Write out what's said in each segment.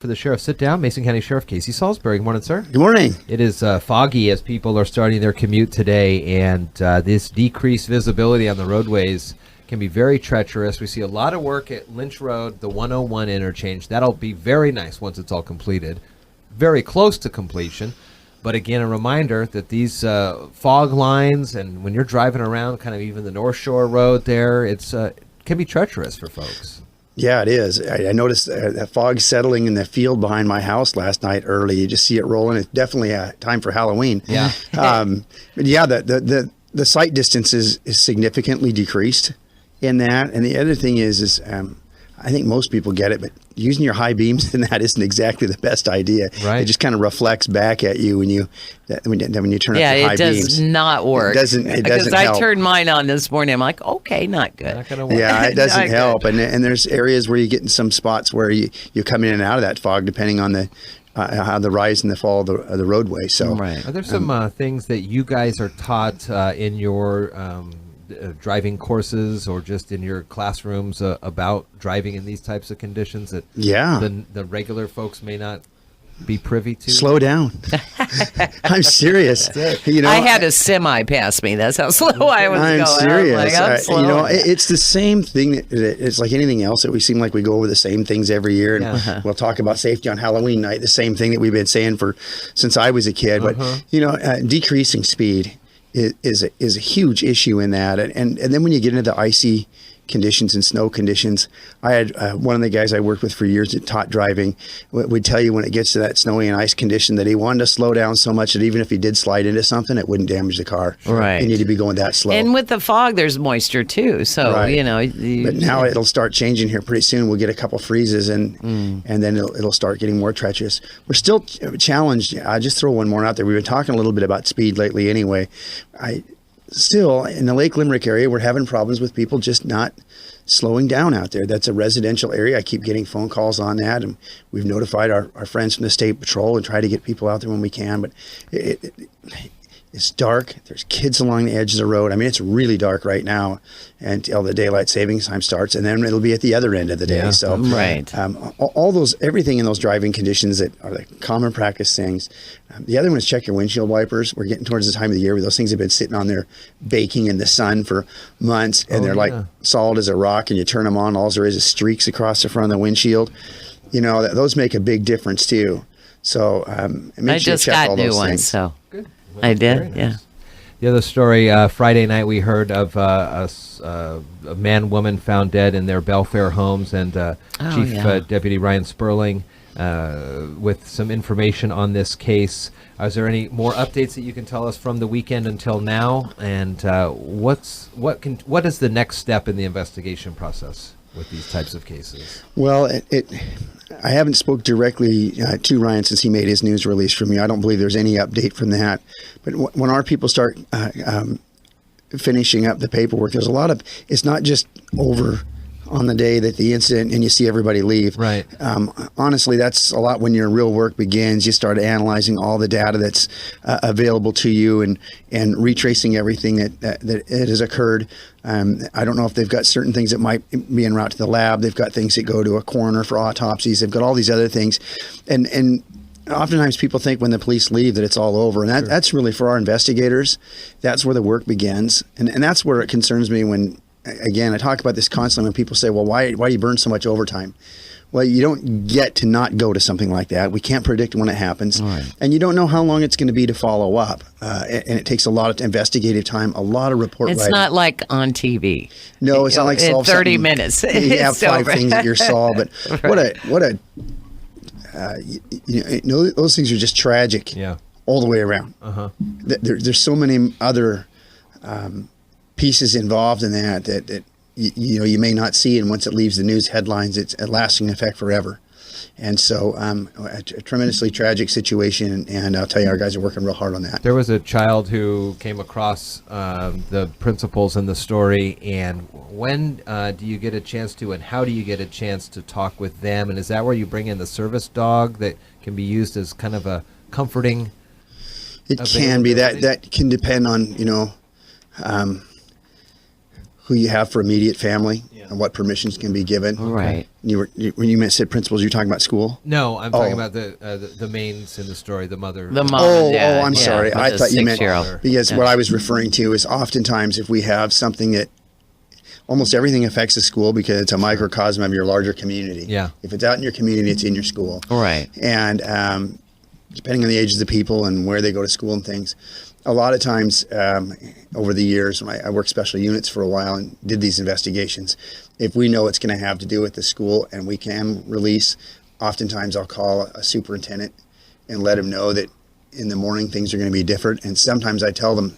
For the sheriff, sit down. Mason County Sheriff Casey Salisbury. Good morning, sir. Good morning. It is foggy as people are starting their commute today, and this decreased visibility on the roadways can be very treacherous. We see a lot of work at Lynch Road, the 101 interchange. That'll be very nice once it's all completed. Very close to completion. But again, a reminder that these fog lines, and when you're driving around kind of even the North Shore Road there, it can be treacherous for folks. Yeah, it is. I noticed that fog settling in the field behind my house last night early. You just see it rolling. It's definitely time for Halloween. Yeah. But yeah, the sight distance is significantly decreased in that. And the other thing is I think most people get it, but using your high beams in that isn't exactly the best idea. Right. It just kind of reflects back at you when you turn up the high beams. Yeah, it does not work. It doesn't help. Because I turned mine on this morning. I'm like, okay, not good. Not gonna work. Yeah, it doesn't Not help. good. And there's areas where you get in some spots where you come in and out of that fog depending on the how the rise and the fall of the roadway. So, Right. Are there some things that you guys are taught in your driving courses or just in your classrooms about driving in these types of conditions that the regular folks may not be privy to? Slow down. I'm serious. You know, I had a semi pass me. That's how slow I was I'm going. serious. I was like, I'm slow. You know, it's the same thing. It's like anything else that we seem like we go over the same things every year, and we'll talk about safety on Halloween night. The same thing that we've been saying since I was a kid. But you know, decreasing speed is a huge issue in that, and then when you get into the icy conditions and snow conditions, I had one of the guys I worked with for years that taught driving would tell you when it gets to that snowy and ice condition that he wanted to slow down so much that even if he did slide into something, it wouldn't damage the car. Right. You need to be going that slow. And with the fog, there's moisture too. So, Right. you know. But now it'll start changing here pretty soon. We'll get a couple freezes and then it'll start getting more treacherous. We're still challenged. I'll just throw one more out there. We've been talking a little bit about speed lately anyway. Still, in the Lake Limerick area, we're having problems with people just not slowing down out there. That's a residential area. I keep getting phone calls on that, and we've notified our friends from the State Patrol and try to get people out there when we can. But it's dark. There's kids along the edge of the road. I mean, it's really dark right now until the daylight savings time starts, and then it'll be at the other end of the day. Yeah. So, Right. everything in those driving conditions that are the common practice things. The other one is check your windshield wipers. We're getting towards the time of the year where those things have been sitting on there baking in the sun for months, and they're like solid as a rock, and you turn them on, all there is streaks across the front of the windshield. You know, those make a big difference too. So I just got new ones, so Good. I did, Very nice. yeah. The other story, Friday night we heard of a man-woman found dead in their Belfair homes, and Chief Deputy Ryan Sperling with some information on this case. Is there any more updates that you can tell us from the weekend until now? And what is the next step in the investigation process with these types of cases? Well, I haven't spoke directly to Ryan since he made his news release from me. I don't believe there's any update from that. But when our people start finishing up the paperwork, there's a lot of, it's not just over on the day that the incident and you see everybody leave. Right. Honestly, that's a lot when your real work begins. You start analyzing all the data that's available to you and retracing everything that has occurred. I don't know if they've got certain things that might be en route to the lab. They've got things that go to a coroner for autopsies. They've got all these other things. And oftentimes people think when the police leave that it's all over. And that's really for our investigators. That's where the work begins. And that's where it concerns me when, again, I talk about this constantly when people say, well, why do you burn so much overtime? Well, you don't get to not go to something like that. We can't predict when it happens. Right. And you don't know how long it's going to be to follow up. And it takes a lot of investigative time, a lot of report writing. It's not like on TV. No, it's not like solve in 30 something. minutes. You have five over. things that you're solved. But Right. those things are just tragic all the way around. There's so many other pieces involved in that you may not see, and once it leaves the news headlines, it's a lasting effect forever. And so a tremendously tragic situation, and I'll tell you, our guys are working real hard on that. There was a child who came across the principals in the story, and when do you get a chance to, and how do you get a chance to talk with them? And is that where you bring in the service dog that can be used as kind of a comforting? It can be. That can depend on, who you have for immediate family and what permissions can be given. Right. When you said principals, you're talking about school? No, I'm talking about the mains in the story, the mother. The mom. I'm sorry. I thought you meant, because Yeah. what I was referring to is oftentimes if we have something that almost everything affects the school because it's a microcosm of your larger community. Yeah. If it's out in your community, it's in your school. Right. And depending on the ages of the people and where they go to school and things, a lot of times over the years, I worked special units for a while and did these investigations. If we know it's going to have to do with the school and we can release, oftentimes I'll call a superintendent and let him know that in the morning things are going to be different. And sometimes I tell them,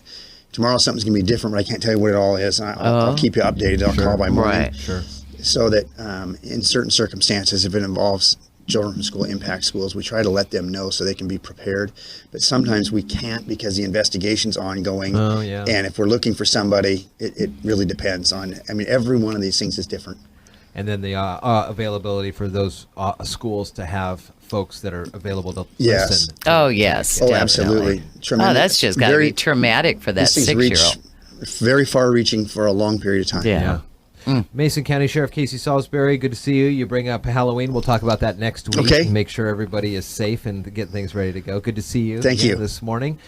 tomorrow something's going to be different, but I can't tell you what it all is. And I'll keep you updated. I'll call by morning. Right. Sure. So that in certain circumstances, if it involves children from school impact schools, we try to let them know so they can be prepared. But sometimes we can't because the investigation's ongoing. Oh, yeah. And if we're looking for somebody, it really depends on, every one of these things is different. And then the availability for those schools to have folks that are available to Yes. listen. Oh, yes. Oh, definitely. absolutely. Oh, Tremendous. that's just got to be traumatic for that These things reach 6-year-old. very far reaching for a long period of time. Yeah. Mason County Sheriff Casey Salisbury, good to see you. You bring up Halloween. We'll talk about that next week. Okay. Make sure everybody is safe and get things ready to go. Good to see you. Thank you. This morning.